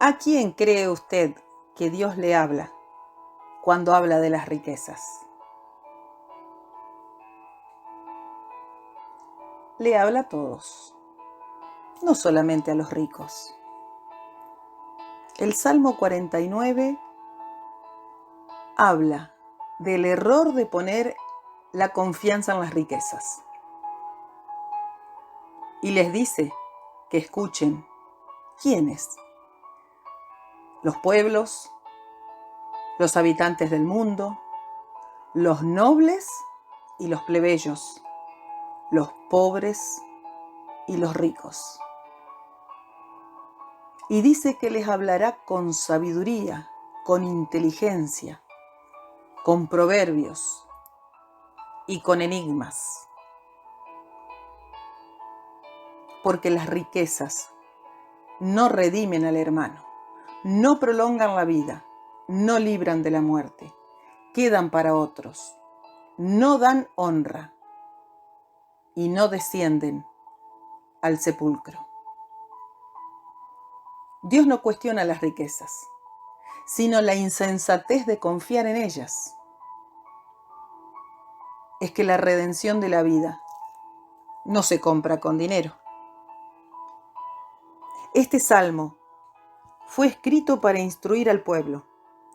¿A quién cree usted que Dios le habla cuando habla de las riquezas? Le habla a todos, no solamente a los ricos. El Salmo 49 habla del error de poner la confianza en las riquezas. Y les dice que escuchen, ¿quiénes? Los pueblos, los habitantes del mundo, los nobles y los plebeyos, los pobres y los ricos. Y dice que les hablará con sabiduría, con inteligencia, con proverbios y con enigmas. Porque las riquezas no redimen al hermano, no prolongan la vida, no libran de la muerte, quedan para otros, no dan honra y no descienden al sepulcro. Dios no cuestiona las riquezas, sino la insensatez de confiar en ellas. Es que la redención de la vida no se compra con dinero. Este salmo fue escrito para instruir al pueblo,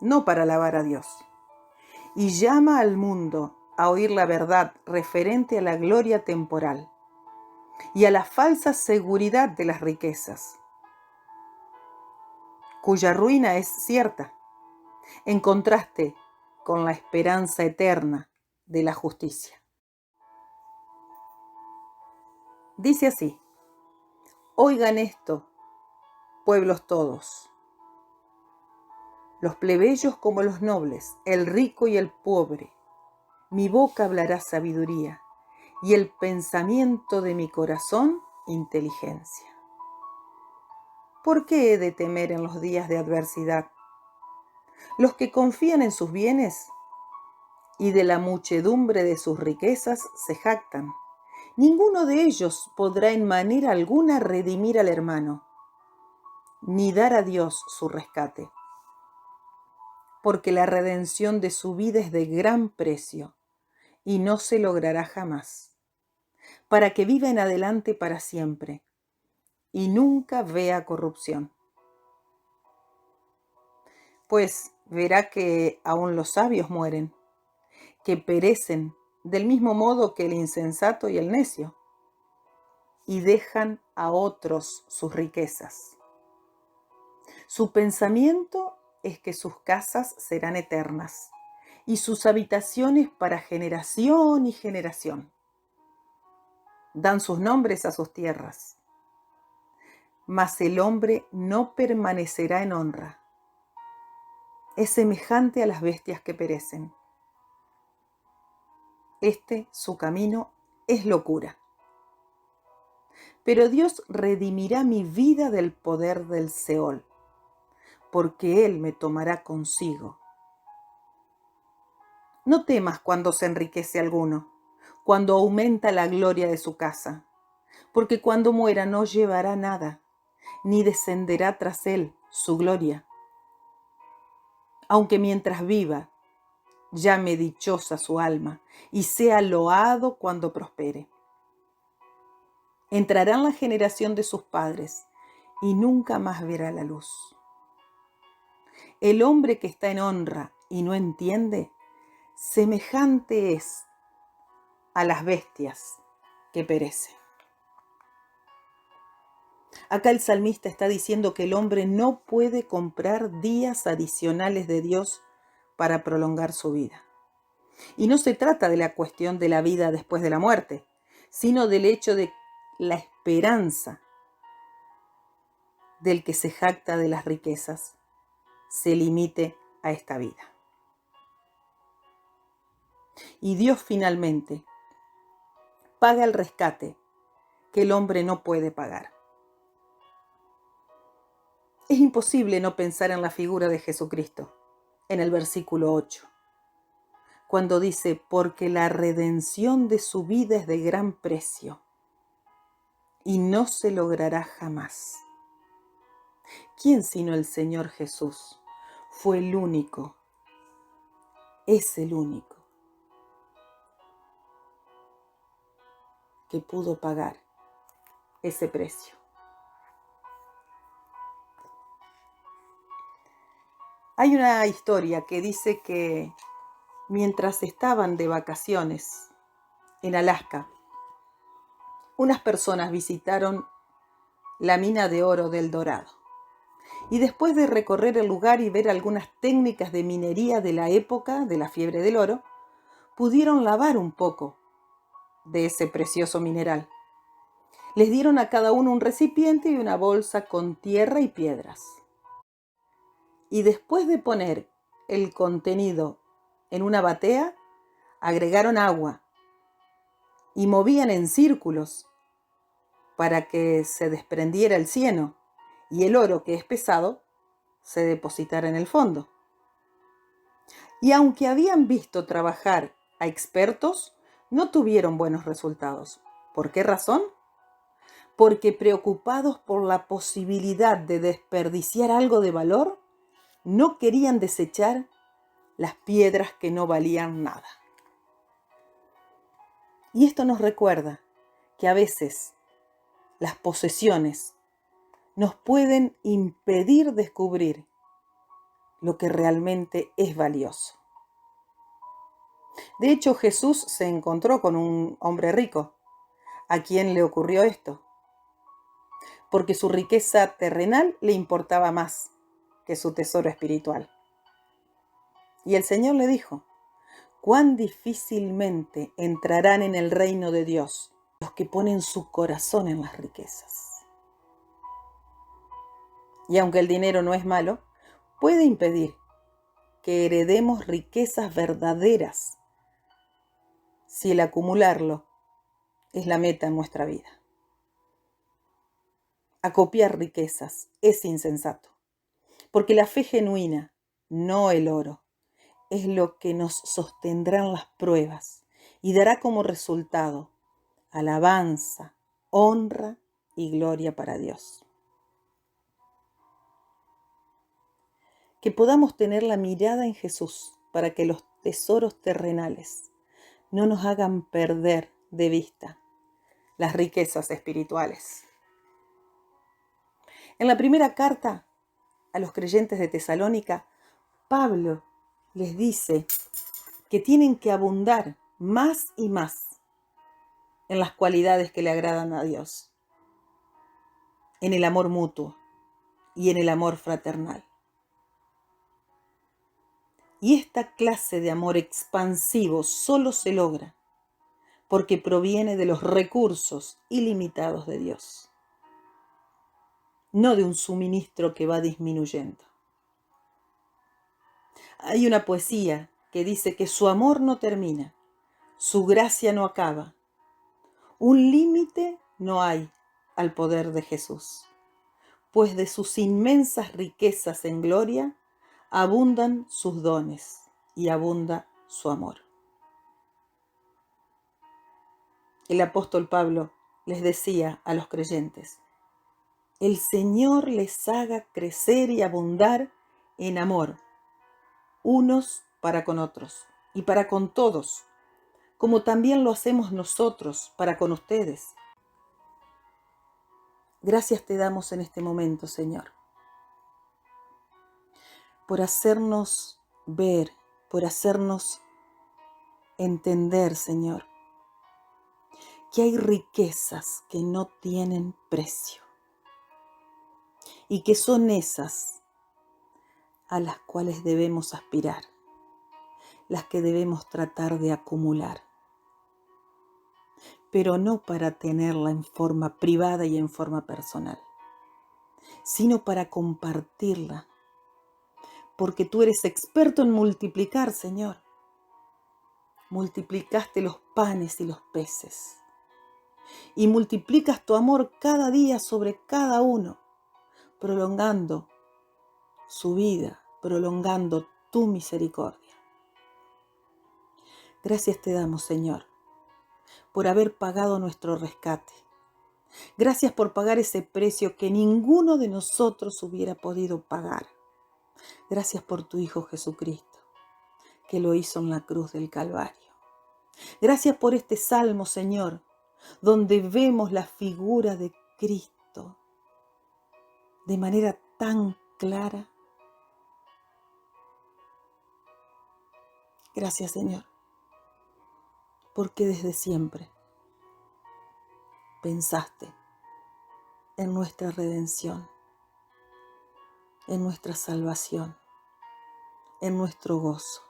no para alabar a Dios, y llama al mundo a oír la verdad referente a la gloria temporal y a la falsa seguridad de las riquezas, cuya ruina es cierta, en contraste con la esperanza eterna de la justicia. Dice así: oigan esto, pueblos todos, los plebeyos como los nobles, el rico y el pobre. Mi boca hablará sabiduría, y el pensamiento de mi corazón, inteligencia. ¿Por qué he de temer en los días de adversidad? Los que confían en sus bienes y de la muchedumbre de sus riquezas se jactan. Ninguno de ellos podrá en manera alguna redimir al hermano, ni dar a Dios su rescate, porque la redención de su vida es de gran precio y no se logrará jamás, para que viva en adelante para siempre y nunca vea corrupción. Pues verá que aún los sabios mueren, que perecen del mismo modo que el insensato y el necio, y dejan a otros sus riquezas. Su pensamiento es que sus casas serán eternas y sus habitaciones para generación y generación. Dan sus nombres a sus tierras, mas el hombre no permanecerá en honra. Es semejante a las bestias que perecen. Su camino es locura. Pero Dios redimirá mi vida del poder del Seol, porque Él me tomará consigo. No temas cuando se enriquece alguno, cuando aumenta la gloria de su casa, porque cuando muera no llevará nada, ni descenderá tras él su gloria. Aunque mientras viva, llame dichosa su alma y sea loado cuando prospere. Entrará en la generación de sus padres y nunca más verá la luz. El hombre que está en honra y no entiende, semejante es a las bestias que perecen. Acá el salmista está diciendo que el hombre no puede comprar días adicionales de Dios para prolongar su vida. Y no se trata de la cuestión de la vida después de la muerte, sino del hecho de la esperanza del que se jacta de las riquezas se limite a esta vida. Y Dios finalmente paga el rescate que el hombre no puede pagar. Es imposible no pensar en la figura de Jesucristo, en el versículo 8, cuando dice, porque la redención de su vida es de gran precio y no se logrará jamás. ¿Quién sino el Señor Jesús? Fue el único, es el único que pudo pagar ese precio. Hay una historia que dice que mientras estaban de vacaciones en Alaska, unas personas visitaron la mina de oro del Dorado. Y después de recorrer el lugar y ver algunas técnicas de minería de la época de la fiebre del oro, pudieron lavar un poco de ese precioso mineral. Les dieron a cada uno un recipiente y una bolsa con tierra y piedras. Y después de poner el contenido en una batea, agregaron agua y movían en círculos para que se desprendiera el cieno y el oro, que es pesado, se depositara en el fondo. Y aunque habían visto trabajar a expertos, no tuvieron buenos resultados. ¿Por qué razón? Porque preocupados por la posibilidad de desperdiciar algo de valor, no querían desechar las piedras que no valían nada. Y esto nos recuerda que a veces las posesiones nos pueden impedir descubrir lo que realmente es valioso. De hecho, Jesús se encontró con un hombre rico, a quien le ocurrió esto, porque su riqueza terrenal le importaba más que su tesoro espiritual. Y el Señor le dijo: cuán difícilmente entrarán en el reino de Dios los que ponen su corazón en las riquezas. Y aunque el dinero no es malo, puede impedir que heredemos riquezas verdaderas si el acumularlo es la meta en nuestra vida. Acopiar riquezas es insensato, porque la fe genuina, no el oro, es lo que nos sostendrá en las pruebas y dará como resultado alabanza, honra y gloria para Dios. Que podamos tener la mirada en Jesús para que los tesoros terrenales no nos hagan perder de vista las riquezas espirituales. En la primera carta a los creyentes de Tesalónica, Pablo les dice que tienen que abundar más y más en las cualidades que le agradan a Dios, en el amor mutuo y en el amor fraternal. Y esta clase de amor expansivo solo se logra porque proviene de los recursos ilimitados de Dios, no de un suministro que va disminuyendo. Hay una poesía que dice que su amor no termina, su gracia no acaba. Un límite no hay al poder de Jesús, pues de sus inmensas riquezas en gloria abundan sus dones y abunda su amor. El apóstol Pablo les decía a los creyentes: el Señor les haga crecer y abundar en amor, unos para con otros y para con todos, como también lo hacemos nosotros para con ustedes. Gracias te damos en este momento, Señor, por hacernos ver, por hacernos entender, Señor, que hay riquezas que no tienen precio y que son esas a las cuales debemos aspirar, las que debemos tratar de acumular, pero no para tenerla en forma privada y en forma personal, sino para compartirla, porque tú eres experto en multiplicar, Señor. Multiplicaste los panes y los peces, y multiplicas tu amor cada día sobre cada uno, prolongando su vida, prolongando tu misericordia. Gracias te damos, Señor, por haber pagado nuestro rescate, Gracias por pagar ese precio que ninguno de nosotros hubiera podido pagar. Gracias por tu Hijo Jesucristo, que lo hizo en la cruz del Calvario. Gracias por este salmo, Señor, donde vemos la figura de Cristo de manera tan clara. Gracias, Señor, porque desde siempre pensaste en nuestra redención, en nuestra salvación, en nuestro gozo.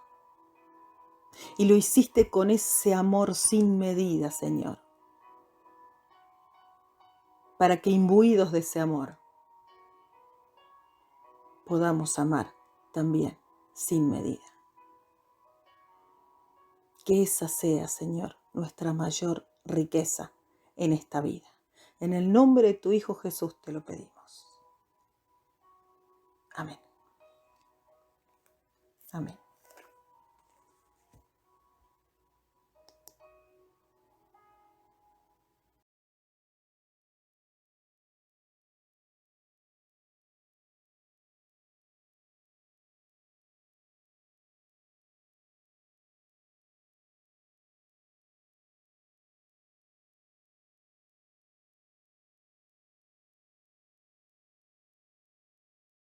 Y lo hiciste con ese amor sin medida, Señor, para que imbuidos de ese amor podamos amar también sin medida. Que esa sea, Señor, nuestra mayor riqueza en esta vida. En el nombre de tu Hijo Jesús te lo pedimos. Amén. Amén.